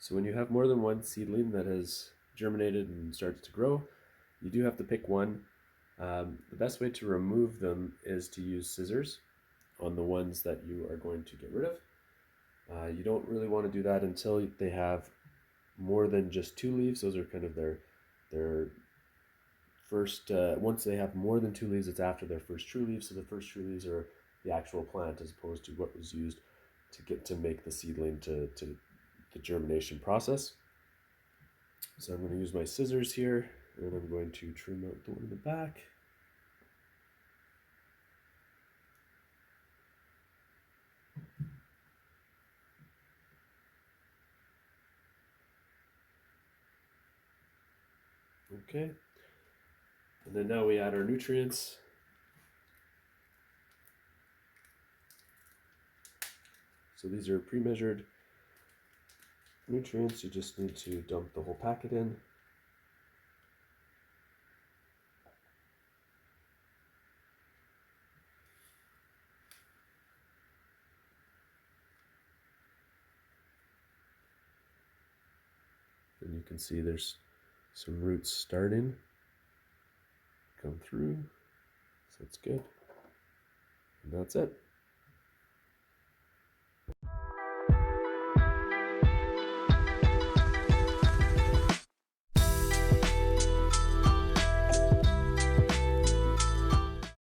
So when you have more than one seedling that has germinated and starts to grow, you do have to pick one. The best way to remove them is to use scissors on the ones that you are going to get rid of. You don't really want to do that until they have more than just two leaves. Those are kind of their first, once they have more than two leaves, it's after their first true leaves. So the first true leaves are the actual plant as opposed to what was used to make the seedling to the germination process. So I'm going to use my scissors here, and I'm going to trim out the one in the back. Okay, and then now we add our nutrients. So these are pre-measured nutrients. You just need to dump the whole packet in. And you can see there's some roots starting to come through, so that's good. And that's it.